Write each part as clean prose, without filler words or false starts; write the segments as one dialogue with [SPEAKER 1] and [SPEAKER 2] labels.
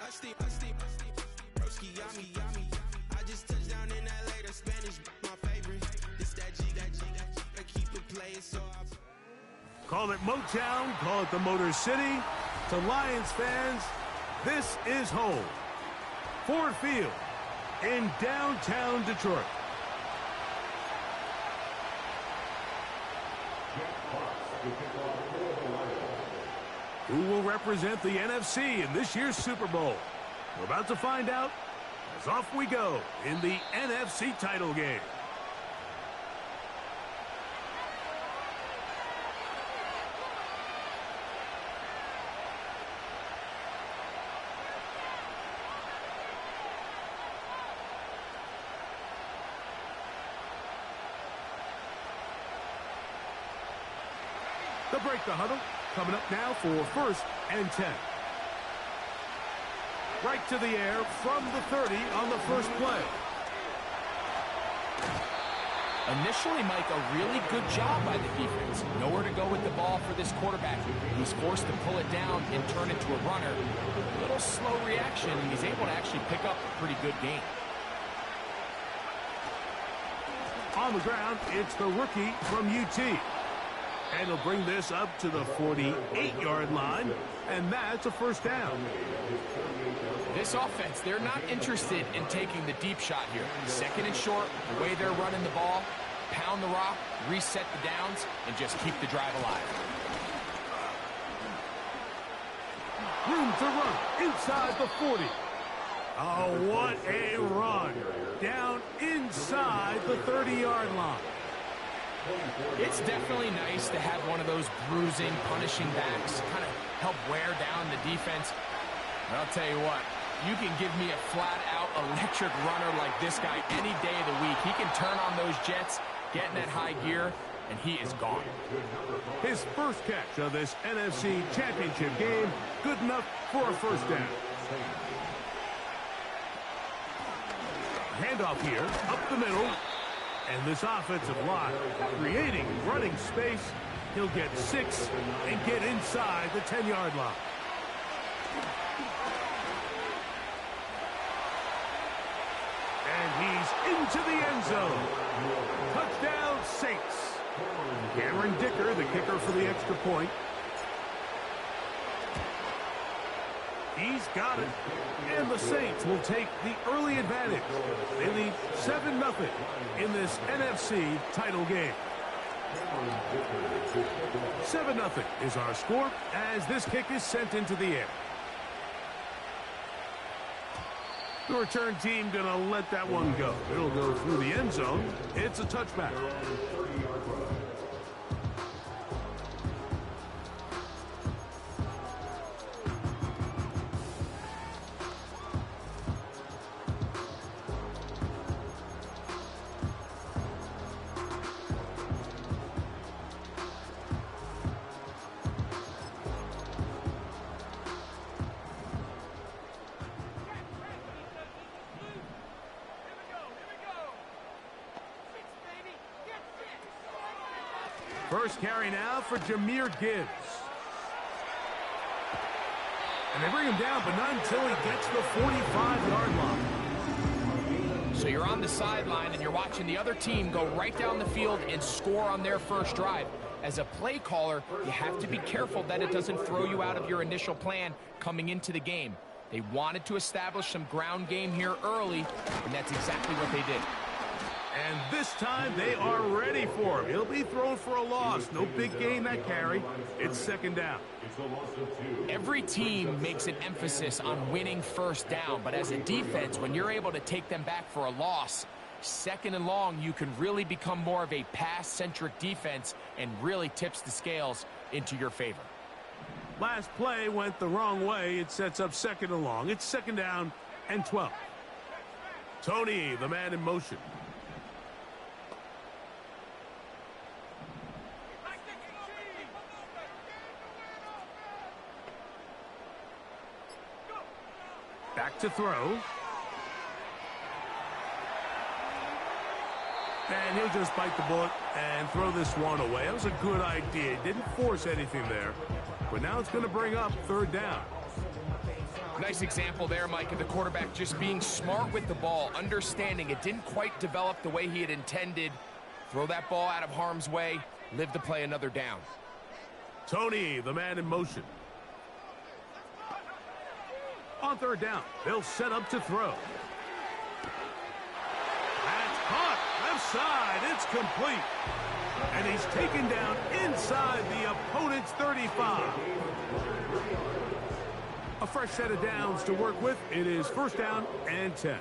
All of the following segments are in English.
[SPEAKER 1] Broski, yummy. I just touched down in LA, the Spanish, my favorite. This that G, I keep it playing, so I...
[SPEAKER 2] Call it Motown, call it the Motor City. To Lions fans, this is home. Ford Field in downtown Detroit. Who will represent the NFC in this year's Super Bowl? We're about to find out as off we go in the NFC title game. They'll break the huddle. Coming up now for 1st and 10. Right to the air from the 30 on the first play.
[SPEAKER 3] Initially, Mike, a really good job by the defense. Nowhere to go with the ball for this quarterback. He's forced to pull it down and turn it to a runner. A little slow reaction, and he's able to actually pick up a pretty good gain.
[SPEAKER 2] On the ground, it's the rookie from UT. And he'll bring this up to the 48-yard line, and that's a first down.
[SPEAKER 3] This offense, they're not interested in taking the deep shot here. 2nd and short, the way they're running the ball, pound the rock, reset the downs, and just keep the drive alive.
[SPEAKER 2] Room to run inside the 40. Oh, what a run. Down inside the 30-yard line.
[SPEAKER 3] It's definitely nice to have one of those bruising, punishing backs kind of help wear down the defense. But I'll tell you what, you can give me a flat-out electric runner like this guy any day of the week. He can turn on those jets, get in that high gear, and he is gone.
[SPEAKER 2] His first catch of this NFC Championship game, good enough for a first down. Handoff here, up the middle. And this offensive line creating running space. He'll get 6 and get inside the 10-yard line. And he's into the end zone. Touchdown, Saints. Cameron Dicker, the kicker for the extra point. He's got it. And the Saints will take the early advantage. They lead 7-0 in this NFC title game. 7-0 is our score as this kick is sent into the air. The return team going to let that one go. It'll go through the end zone. It's a touchback. First carry now for Jahmyr Gibbs. And they bring him down, but not until he gets the 45-yard line.
[SPEAKER 3] So you're on the sideline, and you're watching the other team go right down the field and score on their first drive. As a play caller, you have to be careful that it doesn't throw you out of your initial plan coming into the game. They wanted to establish some ground game here early, and that's exactly what they did.
[SPEAKER 2] And this time they are ready for him. He'll be thrown for a loss. No big gain that carry. It's 2nd down.
[SPEAKER 3] Every team makes an emphasis on winning first down, but as a defense, when you're able to take them back for a loss, 2nd and long, you can really become more of a pass-centric defense and really tips the scales into your favor.
[SPEAKER 2] Last play went the wrong way. It sets up 2nd and long. It's 2nd down and 12. Tony, the man in motion. Back to throw. And he'll just bite the bullet and throw this one away. That was a good idea. Didn't force anything there. But now it's going to bring up 3rd down.
[SPEAKER 3] Nice example there, Mike, of the quarterback just being smart with the ball, understanding it didn't quite develop the way he had intended. Throw that ball out of harm's way, live to play another down.
[SPEAKER 2] Tony, the man in motion. On third down, they'll set up to throw. That's caught. Left side. It's complete. And he's taken down inside the opponent's 35. A fresh set of downs to work with. It is first down and 10.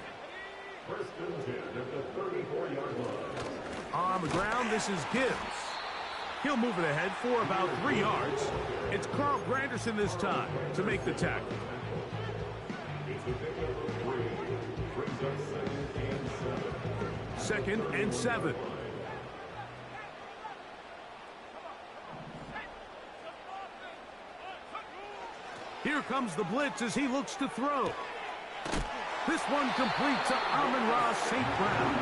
[SPEAKER 4] First and 10 at the 34-yard line.
[SPEAKER 2] On the ground, this is Gibbs. He'll move it ahead for about 3 yards. It's Carl Granderson this time to make the tackle. Second and 7. Here comes the blitz as he looks to throw. This one complete to Amon-Ra St. Brown.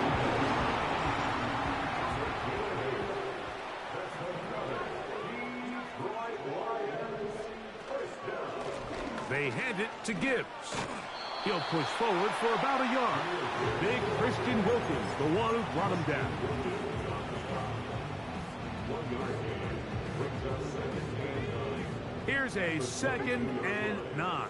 [SPEAKER 2] They hand it to Gibbs. He'll push forward for about a yard. Big Christian Wilkins, the one who brought him down. Here's a 2nd and 9.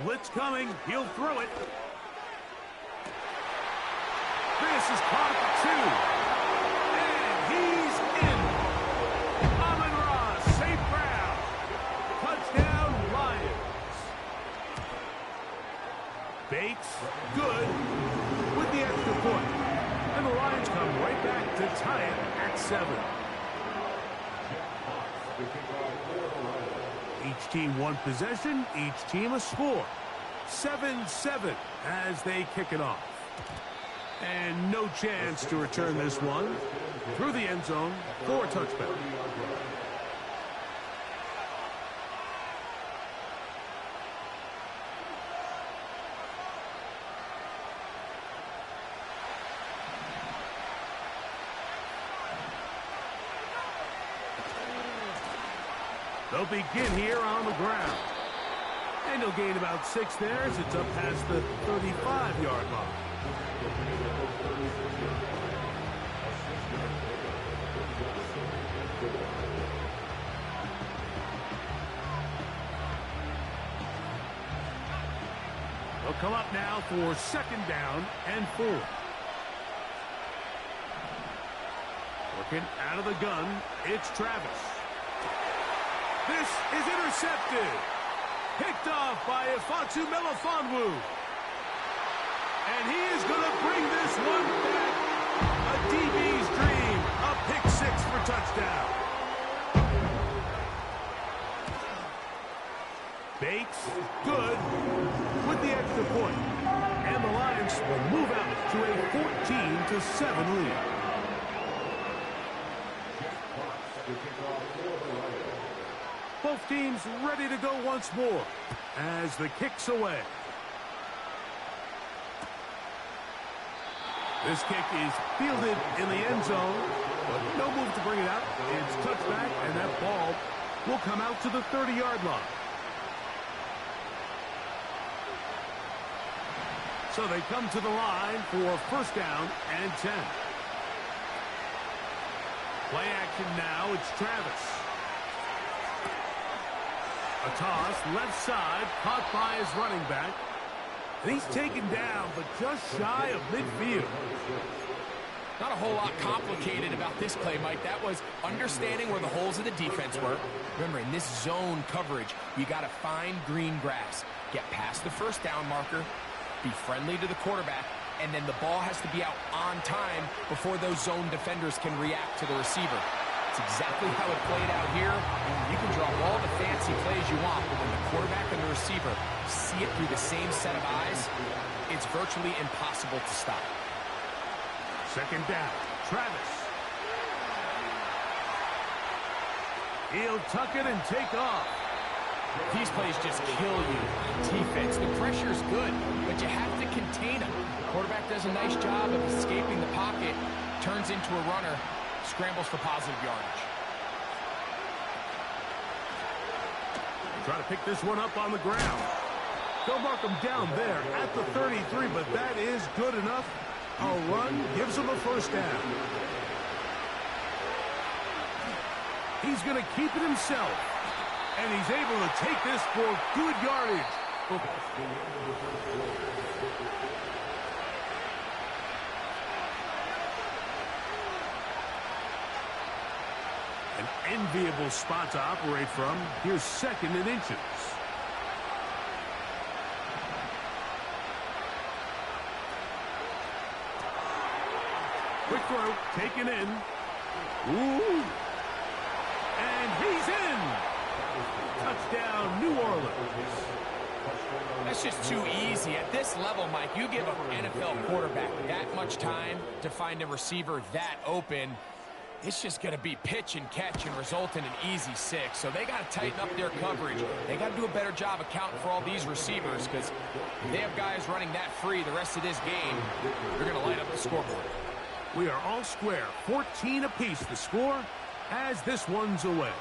[SPEAKER 2] Blitz coming. He'll throw it. This is caught at 2. And he's in. Amon-Ra St. Brown. Touchdown, Lions. Bates, good, with the extra point. And the Lions come right back to tie it at 7. Each team one possession, each team a score. 7-7 as they kick it off. And no chance to return this one through the end zone for a touchback. They'll begin here on the ground. And they'll gain about 6 there as it's up past the 35-yard line. They'll come up now for 2nd down and 4. Working out of the gun, it's Travis. This is intercepted. Picked off by Ifeatu Melifonwu. And he is going to bring this one back. A DB's dream. A pick 6 for touchdown. Bates, good, with the extra point. And the Lions will move out to a 14-7 lead. Both teams ready to go once more as the kick's away. This kick is fielded in the end zone, but no move to bring it out. It's touchback, and that ball will come out to the 30-yard line. So they come to the line for first down and 10. Play action now, it's Travis. A toss, left side, caught by his running back. And he's taken down, but just shy of midfield.
[SPEAKER 3] Not a whole lot complicated about this play, Mike. That was understanding where the holes of the defense were. Remember, in this zone coverage, you got to find green grass. Get past the first down marker, be friendly to the quarterback, and then the ball has to be out on time before those zone defenders can react to the receiver. It's exactly how it played out here. You can draw all the fancy plays you want, but when the quarterback and the receiver see it through the same set of eyes, it's virtually impossible to stop.
[SPEAKER 2] 2nd down, Travis. He'll tuck it and take off.
[SPEAKER 3] These plays just kill you on defense. The pressure's good, but you have to contain them. The quarterback does a nice job of escaping the pocket, turns into a runner, scrambles for positive yardage.
[SPEAKER 2] Try to pick this one up on the ground. They'll mark him down there at the 33, but that is good enough. A run gives him a first down. He's going to keep it himself. And he's able to take this for good yardage. An enviable spot to operate from. Here's 2nd and inches. Quick throw, taken in. Ooh. And he's in. Touchdown, New Orleans.
[SPEAKER 3] That's just too easy. At this level, Mike, you give an NFL quarterback that much time to find a receiver that open, it's just going to be pitch and catch and result in an easy 6. So they got to tighten up their coverage. They got to do a better job accounting for all these receivers, because if they have guys running that free the rest of this game, they're going to light up the scoreboard.
[SPEAKER 2] We are all square. 14 apiece the score as this one's away.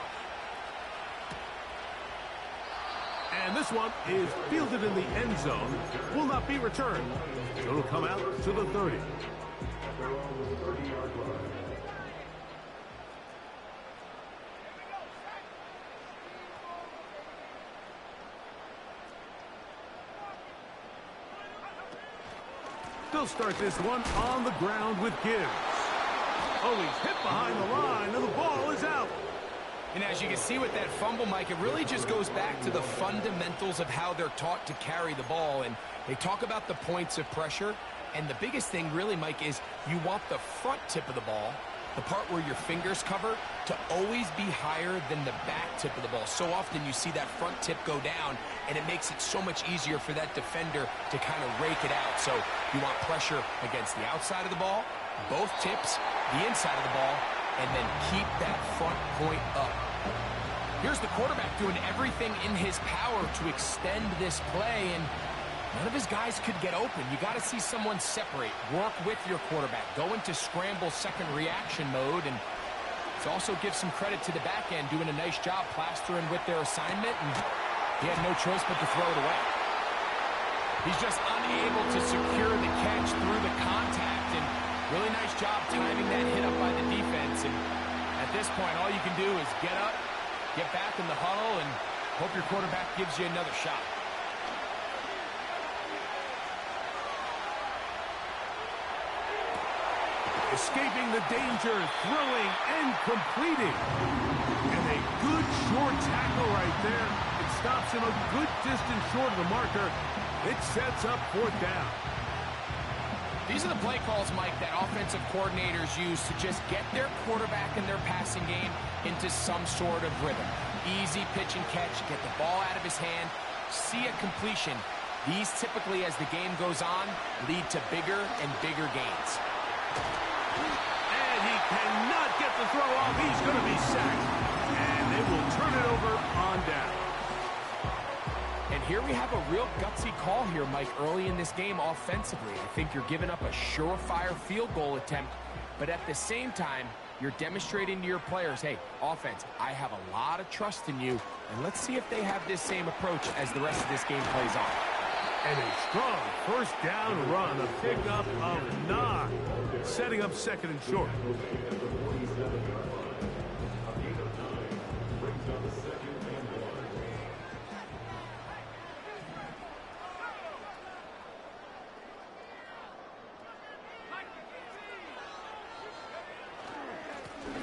[SPEAKER 2] And this one is fielded in the end zone. Will not be returned. So it'll come out to the 30. They'll start this one on the ground with Gibbs. Oh, he's hit behind the line, and the ball is out.
[SPEAKER 3] And as you can see with that fumble, Mike, it really just goes back to the fundamentals of how they're taught to carry the ball. And they talk about the points of pressure. And the biggest thing really, Mike, is you want the front tip of the ball, the part where your fingers cover, to always be higher than the back tip of the ball. So often you see that front tip go down, and it makes it so much easier for that defender to kind of rake it out. So you want pressure against the outside of the ball, both tips, the inside of the ball, and then keep that front point up. Here's the quarterback doing everything in his power to extend this play, and none of his guys could get open. You got to see someone separate, work with your quarterback, go into scramble second reaction mode, and to also give some credit to the back end, doing a nice job plastering with their assignment, and he had no choice but to throw it away. He's just unable to secure the catch through the contact, and really nice job timing that hit up by the defense. And at this point, all you can do is get up, get back in the huddle, and hope your quarterback gives you another shot.
[SPEAKER 2] Escaping the danger, throwing and completing. And a good short tackle right there. It stops him a good distance short of the marker. It sets up 4th down.
[SPEAKER 3] These are the play calls, Mike, that offensive coordinators use to just get their quarterback and their passing game into some sort of rhythm. Easy pitch and catch, get the ball out of his hand, see a completion. These typically, as the game goes on, lead to bigger and bigger gains.
[SPEAKER 2] And he cannot get the throw off. He's going to be sacked. And they will turn it over on down.
[SPEAKER 3] And here we have a real gutsy call here, Mike, early in this game offensively. I think you're giving up a surefire field goal attempt, but at the same time, you're demonstrating to your players, hey, offense, I have a lot of trust in you, and let's see if they have this same approach as the rest of this game plays on.
[SPEAKER 2] And a strong 1st down run, a pickup of 9, setting up 2nd and short.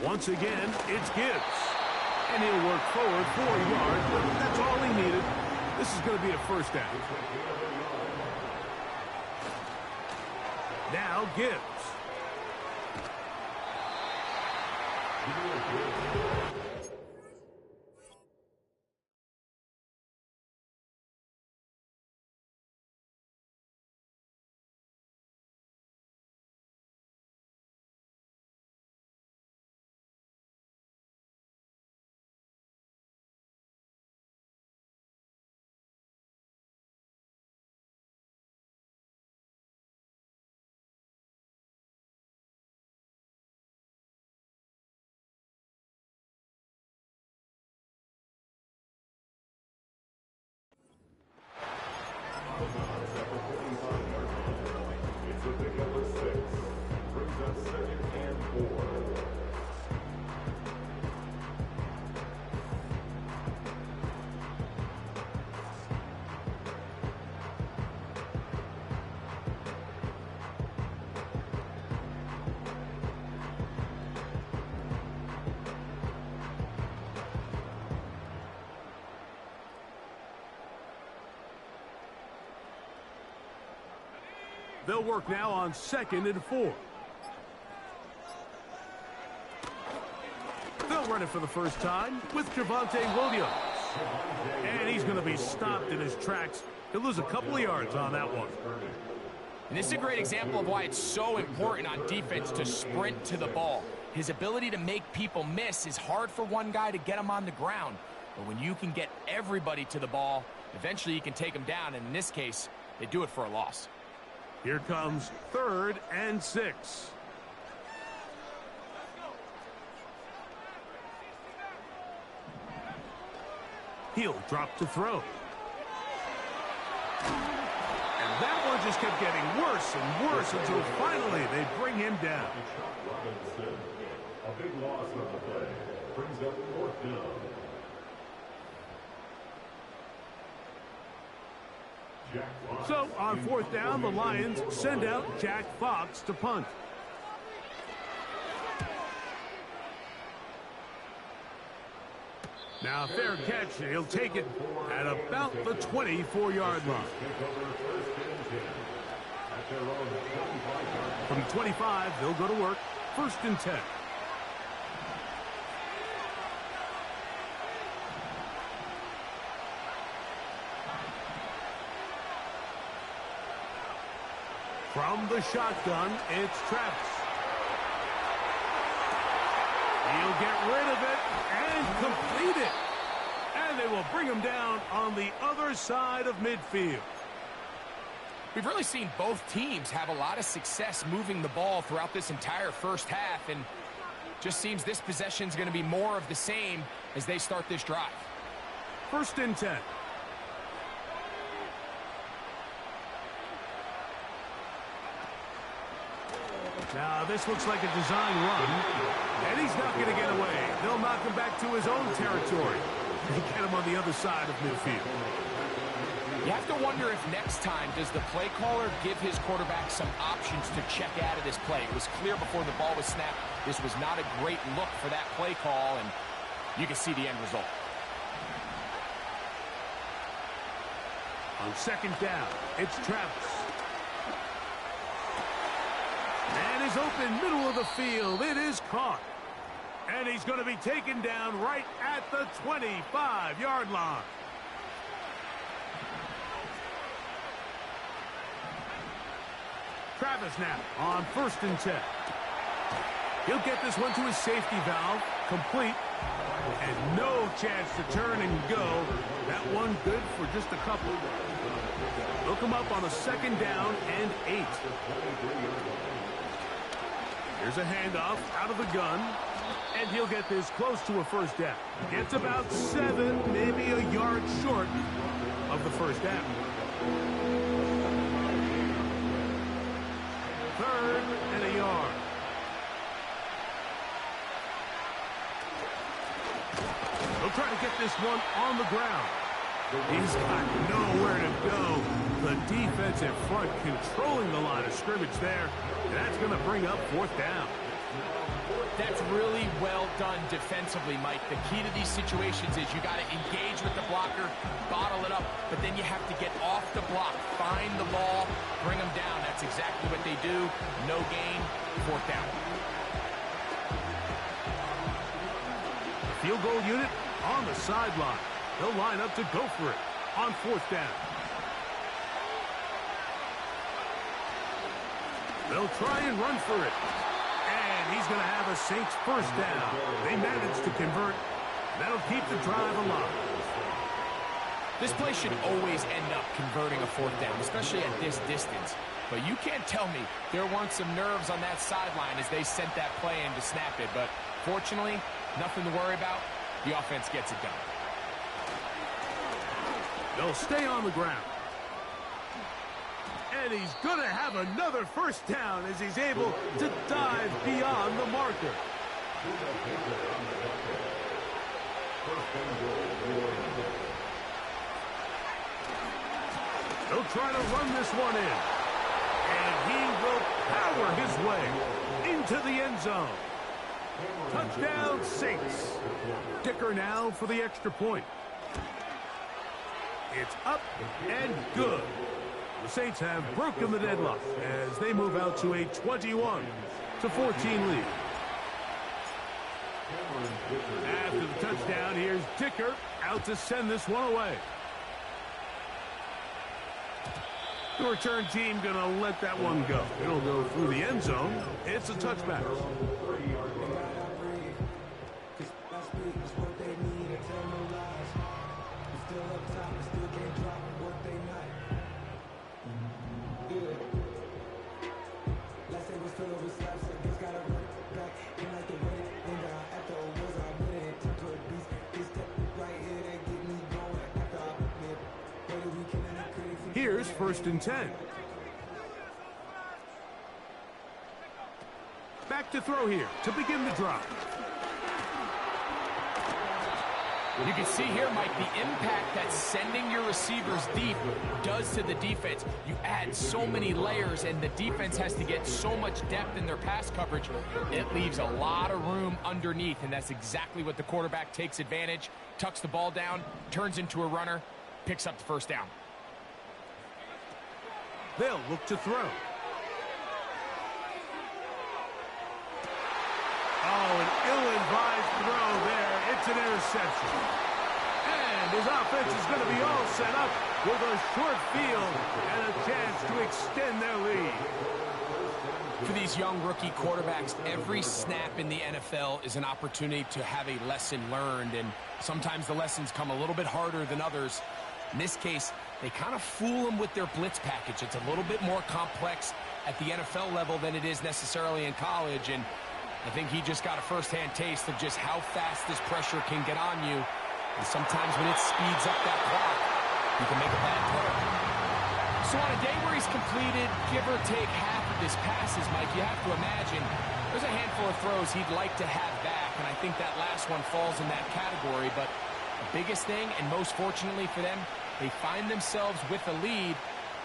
[SPEAKER 2] Once again, it's Gibbs. And he'll work forward 4 yards, but that's all he needed. This is going to be a 1st down. Now Gibbs. They'll work now on 2nd and 4. They'll run it for the first time with Javonte Williams. And he's going to be stopped in his tracks. He'll lose a couple of yards on that one.
[SPEAKER 3] And this is a great example of why it's so important on defense to sprint to the ball. His ability to make people miss is hard for one guy to get him on the ground. But when you can get everybody to the ball, eventually you can take them down. And in this case, they do it for a loss.
[SPEAKER 2] Here comes 3rd and 6. He'll drop to throw. And that one just kept getting worse and worse until finally they bring him down.
[SPEAKER 4] A big loss on the play. Brings up 4th down.
[SPEAKER 2] So on 4th down, the Lions send out Jack Fox to punt. Now, fair catch. He'll take it at about the 24-yard line. From 25, they'll go to work. 1st and 10. From the shotgun, it's Travis. He'll get rid of it and complete it. And they will bring him down on the other side of midfield.
[SPEAKER 3] We've really seen both teams have a lot of success moving the ball throughout this entire first half, and just seems this possession is going to be more of the same as they start this drive.
[SPEAKER 2] 1st and 10. Now, this looks like a design run, and he's not going to get away. They'll knock him back to his own territory. They get him on the other side of midfield.
[SPEAKER 3] You have to wonder if next time does the play caller give his quarterback some options to check out of this play. It was clear before the ball was snapped this was not a great look for that play call, and you can see the end result.
[SPEAKER 2] On 2nd down, it's Travis. And is open middle of the field. It is caught. And he's going to be taken down right at the 25-yard line. Travis now on 1st and 10. He'll get this one to his safety valve. Complete. And no chance to turn and go. That one good for just a couple. Look him up on a 2nd down and 8. Here's a handoff out of the gun. And he'll get this close to a 1st down. It's about 7, maybe a yard short of the 1st down. 3rd and a yard. He'll try to get this one on the ground. He's got nowhere to go. The defensive front controlling the line of scrimmage there. That's going to bring up 4th down.
[SPEAKER 3] That's really well done defensively, Mike. The key to these situations is you got to engage with the blocker, bottle it up, but then you have to get off the block, find the ball, bring them down. That's exactly what they do. No gain, 4th down.
[SPEAKER 2] The field goal unit on the sideline. They'll line up to go for it on 4th down. They'll try and run for it. And he's going to have a Saints 1st down. They managed to convert. That'll keep the drive alive.
[SPEAKER 3] This play should always end up converting a 4th down, especially at this distance. But you can't tell me there weren't some nerves on that sideline as they sent that play in to snap it. But fortunately, nothing to worry about. The offense gets it done.
[SPEAKER 2] They'll stay on the ground. And he's going to have another 1st down as he's able to dive beyond the marker. They'll try to run this one in. And he will power his way into the end zone. Touchdown, Saints. Kicker now for the extra point. It's up and good. The Saints have broken the deadlock as they move out to a 21-14 lead. After the touchdown, here's Dicker out to send this one away. The return team going to let that one go. It'll go through the end zone. It's a touchback. Here's 1st and 10. Back to throw here to begin the drive.
[SPEAKER 3] You can see here, Mike, the impact that sending your receivers deep does to the defense. You add so many layers, and the defense has to get so much depth in their pass coverage. It leaves a lot of room underneath, and that's exactly what the quarterback takes advantage, tucks the ball down, turns into a runner, picks up the 1st down.
[SPEAKER 2] They'll look to throw. Oh, an ill-advised throw there. It's an interception. And his offense is going to be all set up with a short field and a chance to extend their lead.
[SPEAKER 3] For these young rookie quarterbacks, every snap in the NFL is an opportunity to have a lesson learned, and sometimes the lessons come a little bit harder than others. In this case, they kind of fool them with their blitz package. It's a little bit more complex at the NFL level than it is necessarily in college, and I think he just got a first-hand taste of just how fast this pressure can get on you. And sometimes when it speeds up that clock, you can make a bad throw. So on a day where he's completed, give or take half of his passes, Mike, you have to imagine there's a handful of throws he'd like to have back, and I think that last one falls in that category. But the biggest thing, and most fortunately for them, they find themselves with a lead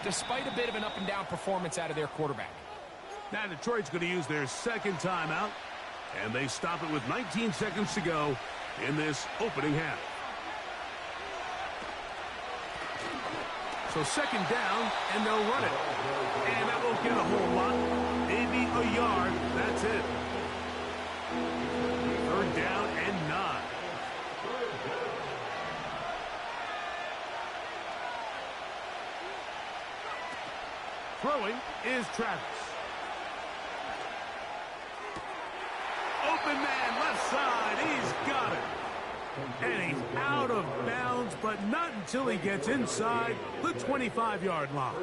[SPEAKER 3] despite a bit of an up-and-down performance out of their quarterback.
[SPEAKER 2] Now Detroit's going to use their 2nd timeout, and they stop it with 19 seconds to go in this opening half. So 2nd down, and they'll run it. And that won't get a whole lot. Maybe a yard. That's it. 3rd down and 9. Throwing is Travis. Open man, left side. He's got it. And he's out of bounds, but not until he gets inside the 25-yard line.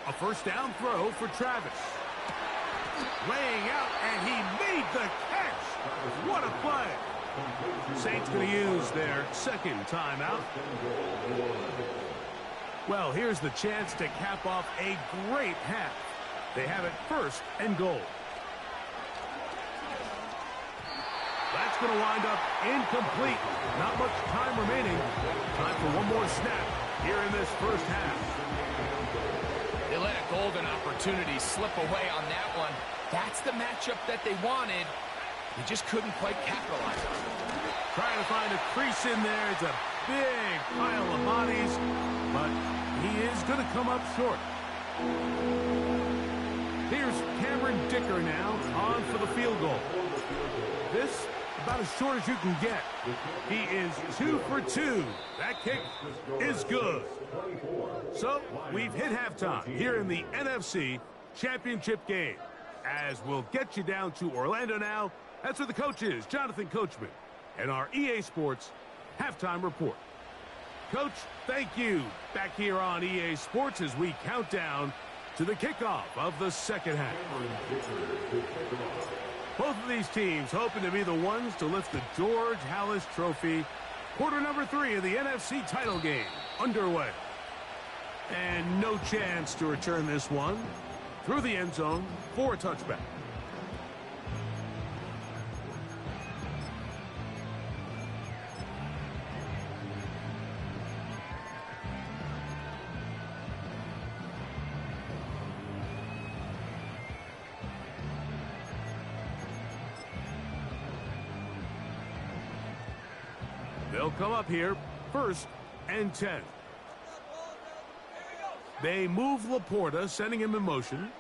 [SPEAKER 2] A 1st down throw for Travis. Laying out, and he made the catch. What a play. Saints going to use their 2nd timeout. Well, here's the chance to cap off a great half. They have it 1st and goal. That's going to wind up incomplete. Not much time remaining. Time for one more snap here in this 1st half.
[SPEAKER 3] They let a golden opportunity slip away on that one. That's the matchup that they wanted. They just couldn't quite capitalize on it.
[SPEAKER 2] Trying to find a crease in there. It's a big pile of bodies, but he is going to come up short. Here's Cameron Dicker now on for the field goal. This about as short as you can get. He is 2 for 2. That kick is good. So we've hit halftime here in the NFC Championship game. As we'll get you down to Orlando now. That's where the coach is, Jonathan Coachman, and our EA Sports halftime report. Coach, thank you. Back here on EA Sports as we count down to the kickoff of the 2nd half. Both of these teams hoping to be the ones to lift the George Halas Trophy. Quarter number 3 of the NFC title game underway. And no chance to return this one through the end zone for a touchback. They'll come up here, 1st and 10. They move Laporta, sending him in motion.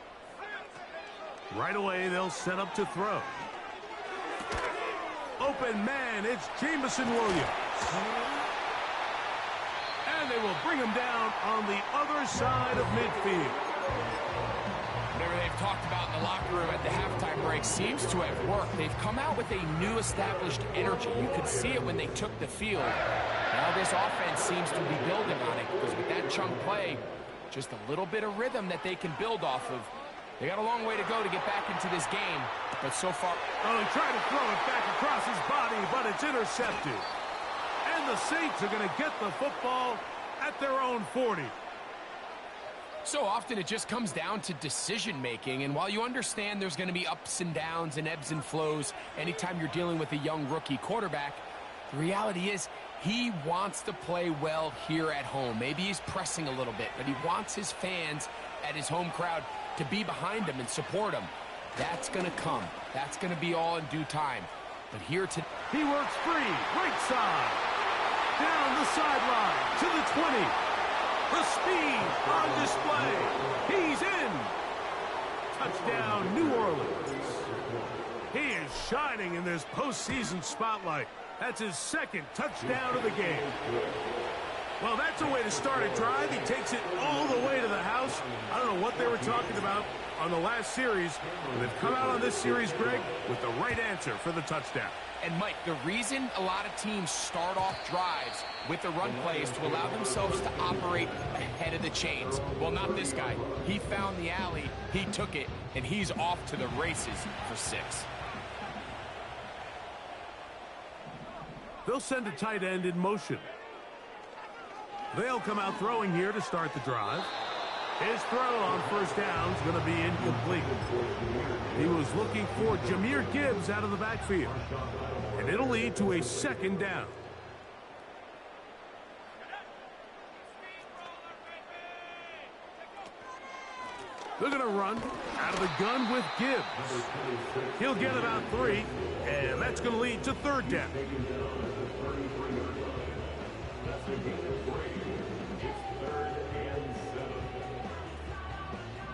[SPEAKER 2] Right away, they'll set up to throw. Open man, it's Jamison Williams. And they will bring him down on the other side of midfield.
[SPEAKER 3] Whatever they've talked about in the locker room at the halftime break seems to have worked. They've come out with a new established energy. You could see it when they took the field. Now this offense seems to be building on it because with that chunk play, just a little bit of rhythm that they can build off of. They got a long way to go to get back into this game, but so far...
[SPEAKER 2] Oh, he tried to throw it back across his body, but it's intercepted. And the Saints are going to get the football at their own 40.
[SPEAKER 3] So often it just comes down to decision-making, and while you understand there's going to be ups and downs and ebbs and flows anytime you're dealing with a young rookie quarterback, the reality is he wants to play well here at home. Maybe he's pressing a little bit, but he wants his fans at his home crowd to be behind him and support him. That's going to come. That's going to be all in due time. But here to...
[SPEAKER 2] He works free, right side. Down the sideline to the 20. The speed on display. He's in. Touchdown, New Orleans. He is shining in this postseason spotlight. That's his 2nd touchdown of the game. Well, that's a way to start a drive. He takes it all the way to the house. I don't know what they were talking about on the last series, but they've come out on this series, Greg, with the right answer for the touchdown.
[SPEAKER 3] And, Mike, the reason a lot of teams start off drives with the run play is to allow themselves to operate ahead of the chains. Well, not this guy. He found the alley, he took it, and he's off to the races for 6.
[SPEAKER 2] They'll send a tight end in motion. They'll come out throwing here to start the drive. His throw on 1st down is going to be incomplete. He was looking for Jahmyr Gibbs out of the backfield. And it'll lead to a 2nd down. They're going to run out of the gun with Gibbs. He'll get about 3, and that's going to lead to 3rd down.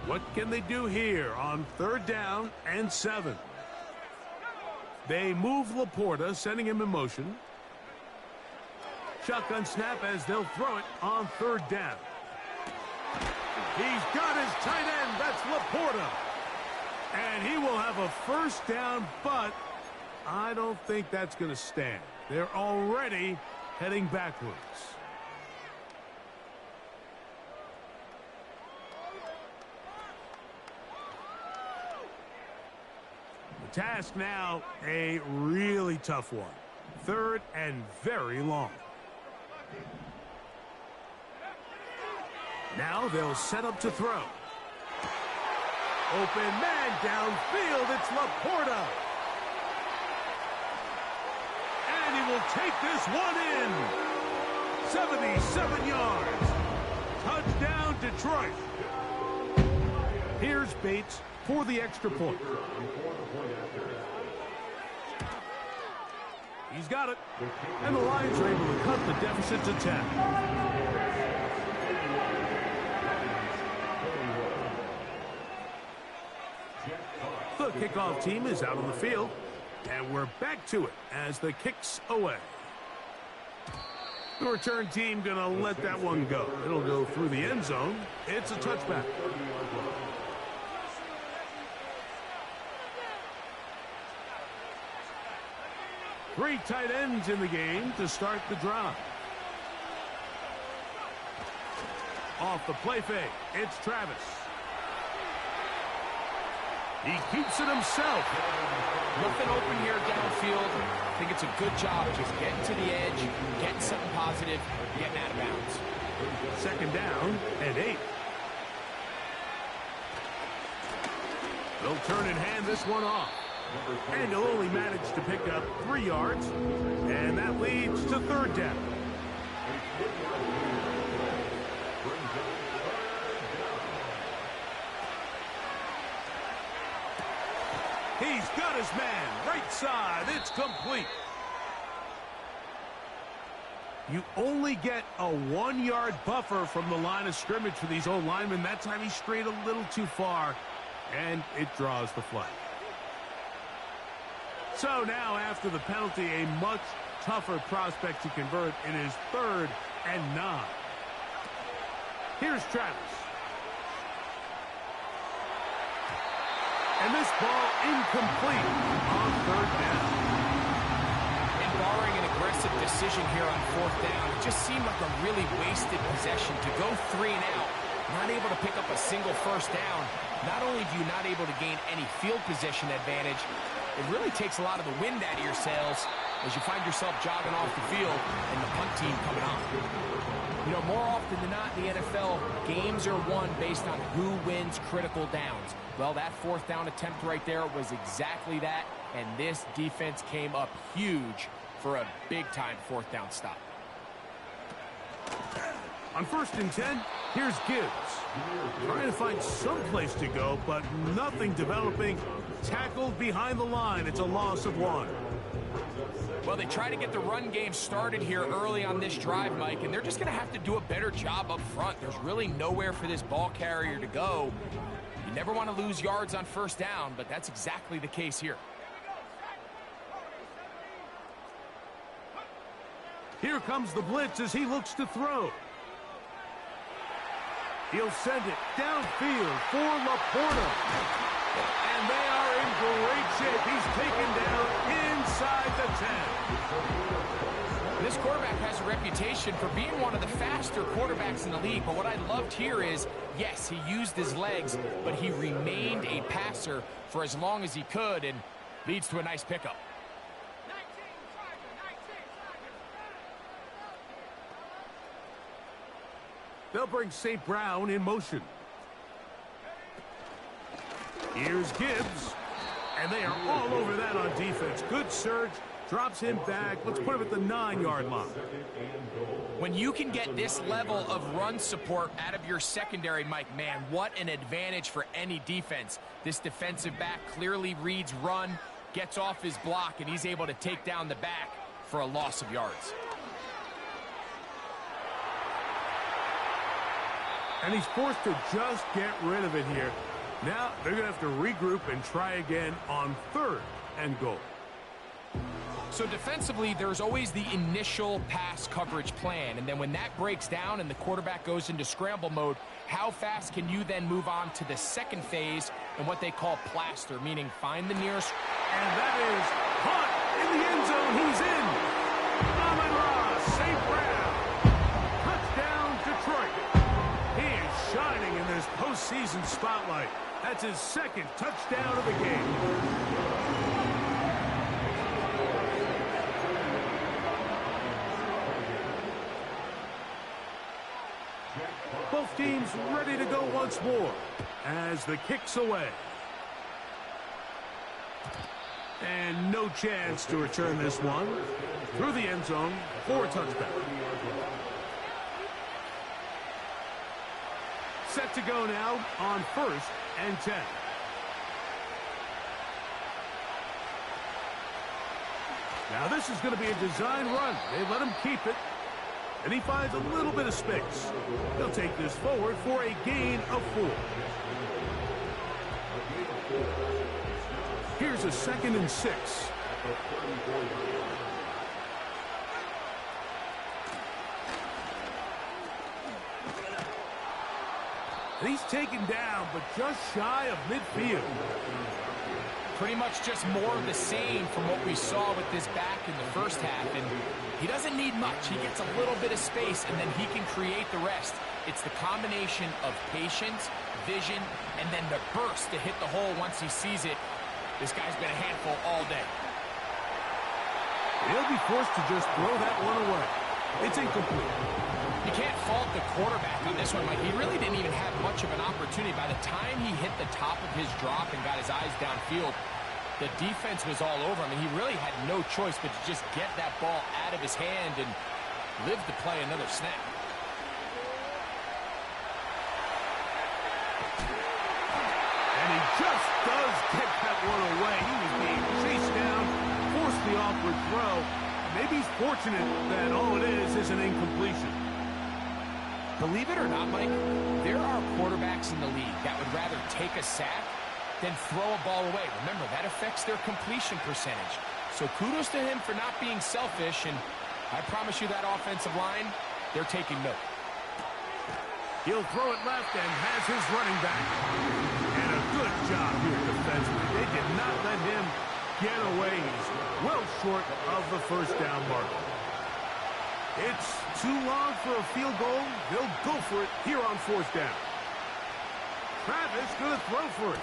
[SPEAKER 2] What can they do here on 3rd down and 7? They move Laporta, sending him in motion. Shotgun snap as they'll throw it on 3rd down. He's got his tight end. That's Laporta. And he will have a 1st down, but I don't think that's going to stand. They're already heading backwards. The task now, a really tough one. 3rd and very long. Now they'll set up to throw. Open man downfield. It's Laporta. And he will take this one in. 77 yards. Touchdown, Detroit. Here's Bates for the extra point. He's got it. And the Lions are able to cut the deficit to 10. The kickoff team is out on the field, and we're back to it as the kick's away. The return team going to let that one go. It'll go through the end zone. It's a touchback. Three tight ends in the game to start the drive. Off the play fake, it's Travis. He keeps it himself.
[SPEAKER 3] Nothing open here downfield. I think it's a good job just getting to the edge, getting something positive, getting out of bounds.
[SPEAKER 2] 2nd down and 8. They'll turn and hand this one off. And he'll only manage to pick up 3 yards. And that leads to 3rd down. He's got his man, right side, it's complete. You only get a 1-yard buffer from the line of scrimmage for these old linemen. That time he strayed a little too far, and it draws the flag. So now, after the penalty, a much tougher prospect to convert. It is 3rd and 9. Here's Travis. And this ball incomplete on 3rd down.
[SPEAKER 3] And barring an aggressive decision here on 4th down, it just seemed like a really wasted possession to go 3 and out, not able to pick up a single 1st down. Not only do you not able to gain any field position advantage, it really takes a lot of the wind out of your sails as you find yourself jogging off the field and the punt team coming on. You know, more often than not in the NFL, games are won based on who wins critical downs. Well, that 4th down attempt right there was exactly that, and this defense came up huge for a big-time 4th down stop.
[SPEAKER 2] On 1st and 10, here's Gibbs. Trying to find some place to go, but nothing developing. Tackled behind the line. It's a loss of 1.
[SPEAKER 3] Well, they try to get the run game started here early on this drive, Mike, and they're just going to have to do a better job up front. There's really nowhere for this ball carrier to go. You never want to lose yards on 1st down, but that's exactly the case here.
[SPEAKER 2] Here comes the blitz as he looks to throw. He'll send it downfield for Laporta. And they are in great shape. He's taken down inside the 10.
[SPEAKER 3] This quarterback has a reputation for being one of the faster quarterbacks in the league, but what I loved here is, yes, he used his legs, but he remained a passer for as long as he could, and leads to a nice pickup.
[SPEAKER 2] They'll bring St. Brown in motion. Here's Gibbs. And they are all over that on defense. Good surge. Drops him back. Let's put him at the 9-yard line.
[SPEAKER 3] When you can get this level of run support out of your secondary, Mike, man, what an advantage for any defense. This defensive back clearly reads run, gets off his block, and he's able to take down the back for a loss of yards.
[SPEAKER 2] And he's forced to just get rid of it here. Now they're going to have to regroup and try again on 3rd and goal.
[SPEAKER 3] So defensively, there's always the initial pass coverage plan. And then when that breaks down and the quarterback goes into scramble mode, how fast can you then move on to the second phase and what they call plaster, meaning find the nearest.
[SPEAKER 2] And that is caught in the end zone. He's in. Amon-Ra, St. Brown. Touchdown, Detroit. He is shining in this postseason spotlight. That's his 2nd touchdown of the game. Both teams ready to go once more as the kick's away. And no chance to return this one through the end zone for a touchdown. Set to go now on 1st and 10. Now this is going to be a design run. They let him keep it. And he finds a little bit of space. He'll take this forward for a gain of 4. Here's a 2nd and 6. And he's taken down, but just shy of midfield.
[SPEAKER 3] Pretty much just more of the same from what we saw with this back in the 1st half. And he doesn't need much. He gets a little bit of space, and then he can create the rest. It's the combination of patience, vision, and then the burst to hit the hole once he sees it. This guy's been a handful all day.
[SPEAKER 2] He'll be forced to just throw that one away. It's incomplete.
[SPEAKER 3] You can't fault the quarterback on this one, Mike. He really didn't even have much of an opportunity. By the time he hit the top of his drop and got his eyes downfield, the defense was all over him, and he really had no choice but to just get that ball out of his hand and live to play another snap.
[SPEAKER 2] And he just does get that one away. He was being chased down, forced the awkward throw. maybe he's fortunate that all it is an incompletion.
[SPEAKER 3] Believe it or not, Mike, there are quarterbacks in the league that would rather take a sack than throw a ball away. Remember, that affects their completion percentage. So kudos to him for not being selfish, and I promise you that offensive line, they're taking note.
[SPEAKER 2] He'll throw it left and has his running back. And a good job here defensively. They did not let him get away. He's well short of the first down marker. It's too long for a field goal. They'll go for it here on fourth down. Travis going to throw for it.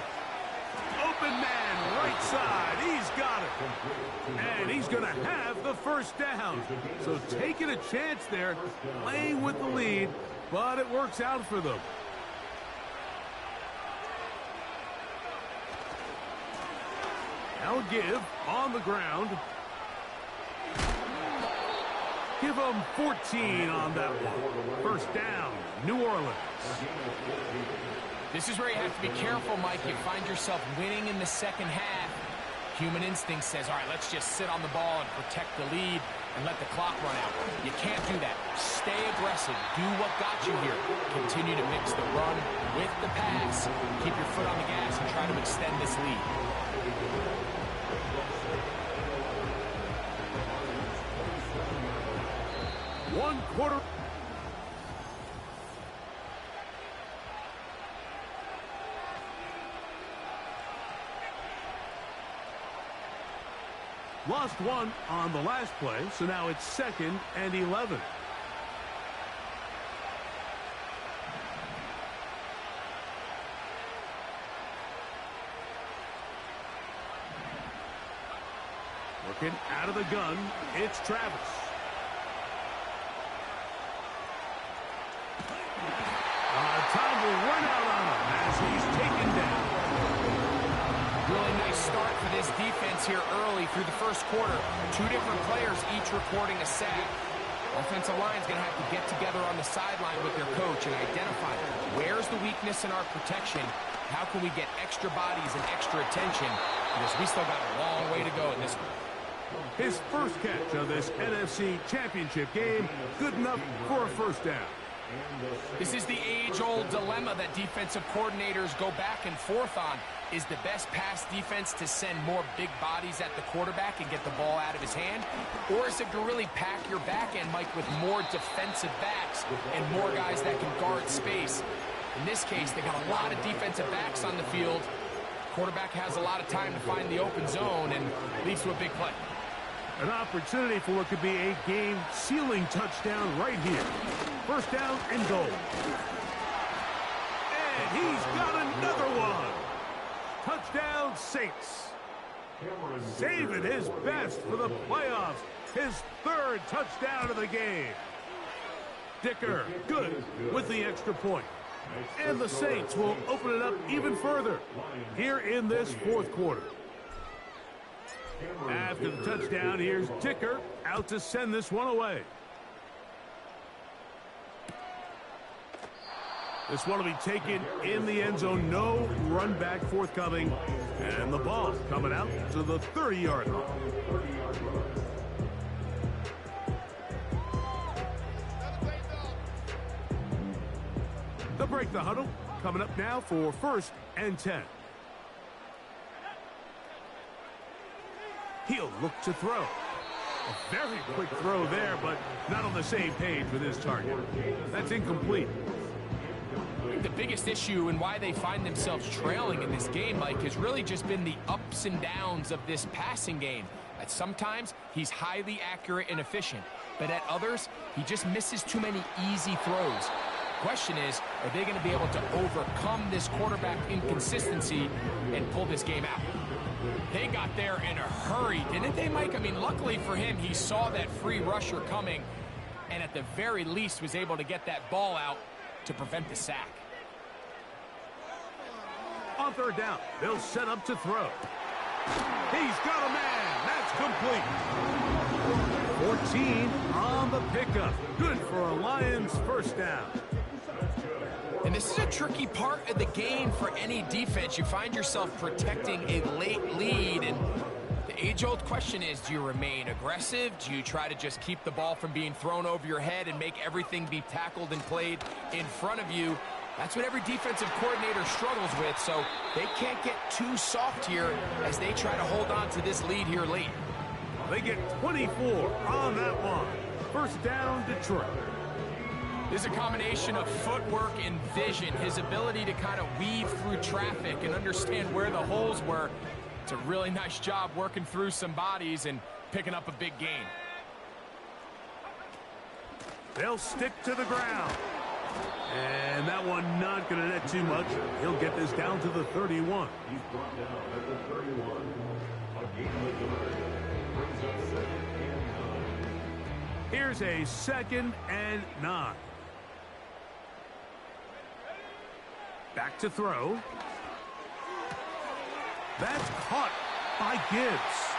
[SPEAKER 2] Open man, right side. He's got it. And he's going to have the first down. So taking a chance there, playing with the lead, but it works out for them. Now give on the ground. Give them 14 on that one. First down, New Orleans.
[SPEAKER 3] This is where you have to be careful, Mike. You find yourself winning in the second half. Human instinct says, all right, let's just sit on the ball and protect the lead and let the clock run out. You can't do that. Stay aggressive. Do what got you here. Continue to mix the run with the pass. Keep your foot on the gas and try to extend this lead.
[SPEAKER 2] One quarter. Lost one on the last play, so now it's 2nd and 11. Working out of the gun, it's Travis. Time will run out on him as he's taken down.
[SPEAKER 3] Really nice start for this defense here early through the first quarter. Two different players each recording a sack. Offensive line's going to have to get together on the sideline with their coach and identify where's the weakness in our protection. How can we get extra bodies and extra attention? Because we still got a long way to go in this one.
[SPEAKER 2] His first catch of this NFC Championship game, good enough for a first down.
[SPEAKER 3] This is the age-old dilemma that defensive coordinators go back and forth on. Is the best pass defense to send more big bodies at the quarterback and get the ball out of his hand? Or is it to really pack your back end, Mike, with more defensive backs and more guys that can guard space? In this case, they got a lot of defensive backs on the field. Quarterback has a lot of time to find the open zone and leads to a big play.
[SPEAKER 2] An opportunity for what could be a game-sealing touchdown right here. First down and goal. And he's got another one. Touchdown, Saints. Saving his best for the playoffs. His third touchdown of the game. Dicker, good with the extra point. And the Saints will open it up even further here in this fourth quarter. After the touchdown, here's Dicker out to send this one away. This one will be taken in the end zone. No run back forthcoming. And the ball coming out to the 30-yard line. They'll break the huddle. Coming up now for 1st and 10. He'll look to throw. A very quick throw there, but not on the same page with his target. That's incomplete.
[SPEAKER 3] The biggest issue and why they find themselves trailing in this game, Mike, has really just been the ups and downs of this passing game. At sometimes, he's highly accurate and efficient, but at others, he just misses too many easy throws. The question is, are they going to be able to overcome this quarterback inconsistency and pull this game out? They got there in a hurry, didn't they, Mike? I mean, luckily for him, he saw that free rusher coming and at the very least was able to get that ball out to prevent the sack.
[SPEAKER 2] On third down, they'll set up to throw. He's got a man. That's complete. 14 on the pickup. Good for a Lions first down.
[SPEAKER 3] And this is a tricky part of the game for any defense. You find yourself protecting a late lead, and age-old question is, do you remain aggressive? Do you try to just keep the ball from being thrown over your head and make everything be tackled and played in front of you? That's what every defensive coordinator struggles with, so they can't get too soft here as they try to hold on to this lead here late.
[SPEAKER 2] They get 24 on that one. First down, Detroit.
[SPEAKER 3] This is a combination of footwork and vision, his ability to kind of weave through traffic and understand where the holes were. It's a really nice job working through some bodies and picking up a big gain.
[SPEAKER 2] They'll stick to the ground. And that one not going to net too much. He'll get this down to the 31.
[SPEAKER 4] He's brought down at the 31. A game of the yard. Brings up 2nd and 9.
[SPEAKER 2] Here's a 2nd and 9. Back to throw. That's caught by Gibbs.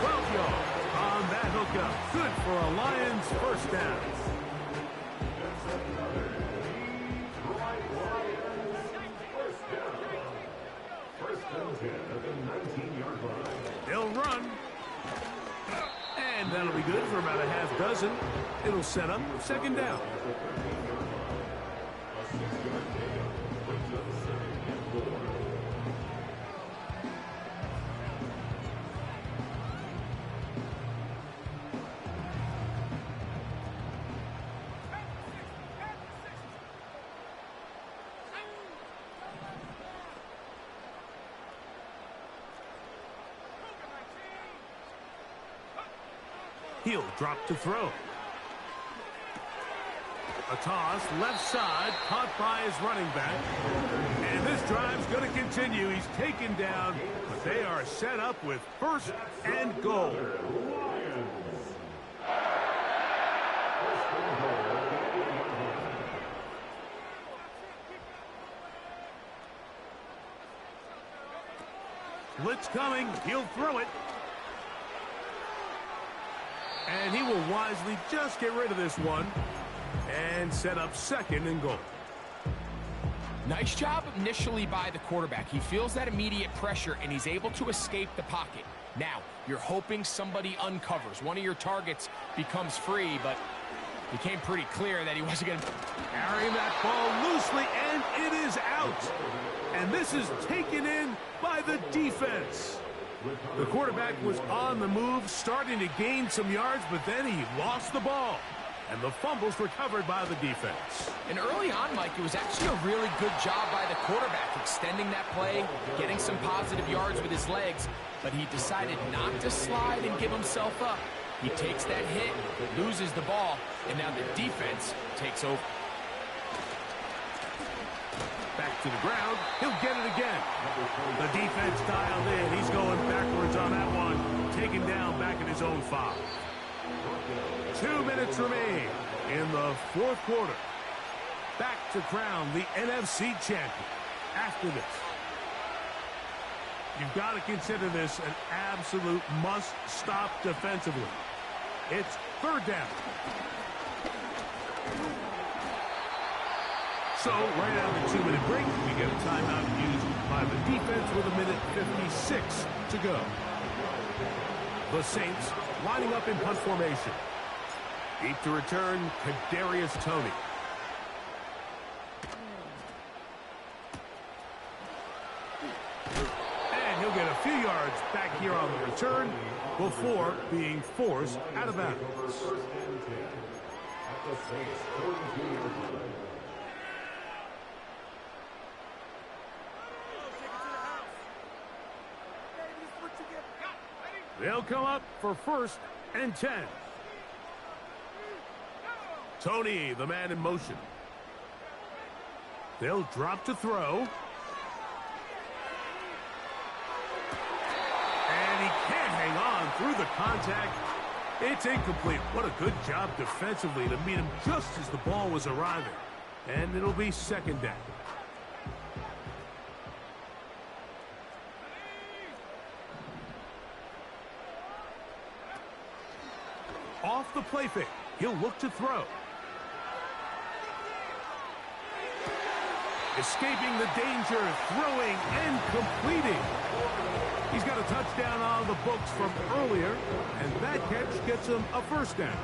[SPEAKER 2] 12 yards on that hookup. Good for a Lions first down. They'll run. And that'll be good for about a half dozen. It'll set up 2nd down. He'll drop to throw. A toss, left side, caught by his running back. And this drive's going to continue. He's taken down, but they are set up with 1st and goal. Blitz coming. He'll throw it. And he will wisely just get rid of this one and set up 2nd and goal.
[SPEAKER 3] Nice job initially by the quarterback. He feels that immediate pressure, and he's able to escape the pocket. Now, you're hoping somebody uncovers. One of your targets becomes free, but it became pretty clear that he wasn't going to
[SPEAKER 2] carry that ball loosely, and it is out. And this is taken in by the defense. The quarterback was on the move, starting to gain some yards, but then he lost the ball. And the fumble's recovered by the defense.
[SPEAKER 3] And early on, Mike, it was actually a really good job by the quarterback, extending that play, getting some positive yards with his legs, but he decided not to slide and give himself up. He takes that hit, loses the ball, and now the defense takes over.
[SPEAKER 2] Back to the ground. He'll get it again. The defense dialed in. He's going backwards on that one. Taken down back at his own 5. 2 minutes remain in the 4th quarter. Back to crown the NFC champion. After this, you've got to consider this an absolute must-stop defensively. It's 3rd down. So, right out of the 2-minute break, we get a timeout used by the defense with 1:56 to go. The Saints lining up in punt formation. Deep to return, Kadarius Toney. And he'll get a few yards back here on the return before being forced out of bounds. They'll come up for 1st and 10. Toney, the man in motion. They'll drop to throw. And he can't hang on through the contact. It's incomplete. What a good job defensively to meet him just as the ball was arriving. And it'll be 2nd down. Off the play fake. He'll look to throw. escaping the danger, throwing and completing. He's got a touchdown on the books from earlier, and that catch gets him a first down.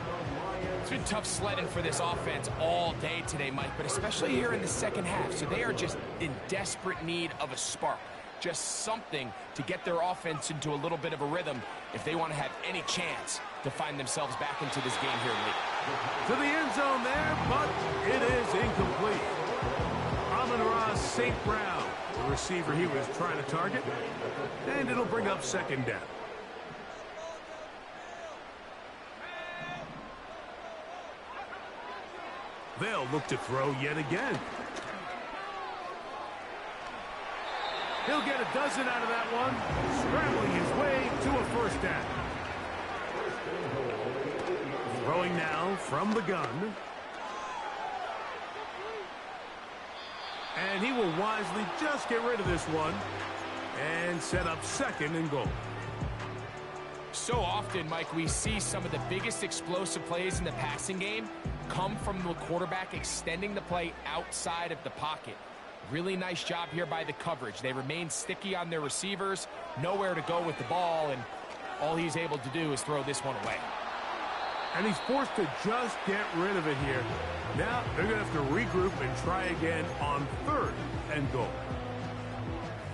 [SPEAKER 3] It's been tough sledding for this offense all day today, Mike, but especially here in the second half. So they are just in desperate need of a spark, just something to get their offense into a little bit of a rhythm if they want to have any chance to find themselves back into this game here late.
[SPEAKER 2] To the end zone there, but it is incomplete. Amon-Ra St. Brown, the receiver he was trying to target, and it'll bring up second down. They'll look to throw yet again. He'll get a dozen out of that one, scrambling his way to a first down. Throwing now from the gun. And he will wisely just get rid of this one and set up second and goal.
[SPEAKER 3] So often, Mike, we see some of the biggest explosive plays in the passing game come from the quarterback extending the play outside of the pocket. Really nice job here by the coverage. They remain sticky on their receivers, nowhere to go with the ball, and all he's able to do is throw this one away.
[SPEAKER 2] And he's forced to just get rid of it here. Now they're going to have to regroup and try again on third and goal.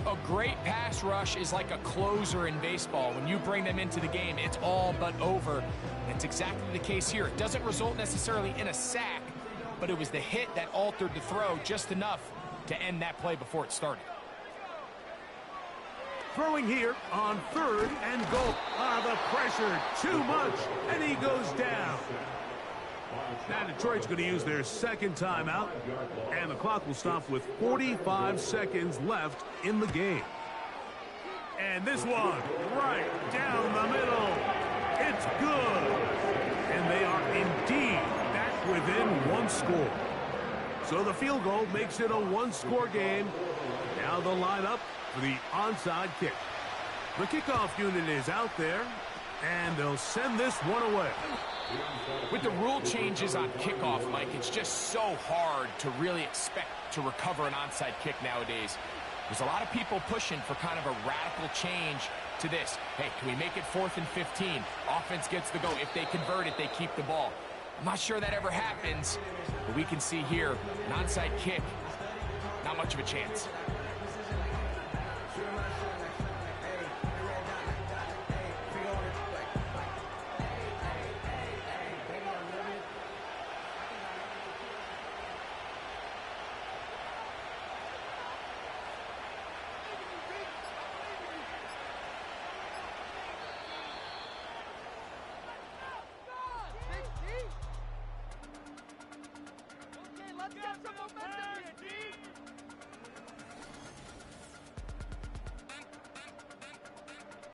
[SPEAKER 3] A great pass rush is like a closer in baseball. When you bring them into the game, it's all but over. And it's exactly the case here. It doesn't result necessarily in a sack, but it was the hit that altered the throw just enough to end that play before it started.
[SPEAKER 2] Throwing here on third and goal. The pressure, too much, and he goes down. Now Detroit's going to use their second timeout, and the clock will stop with 45 seconds left in the game. And this one, right down the middle. It's good. And they are indeed back within one score. So the field goal makes it a one-score game. Now the lineup for the onside kick. The kickoff unit is out there, and they'll send this one away.
[SPEAKER 3] With the rule changes on kickoff, Mike, it's just so hard to really expect to recover an onside kick nowadays. There's a lot of people pushing for kind of a radical change to this. Hey, can we make it 4th and 15? Offense gets the go. If they convert it, they keep the ball. I'm not sure that ever happens, but we can see here, an onside kick, not much of a chance.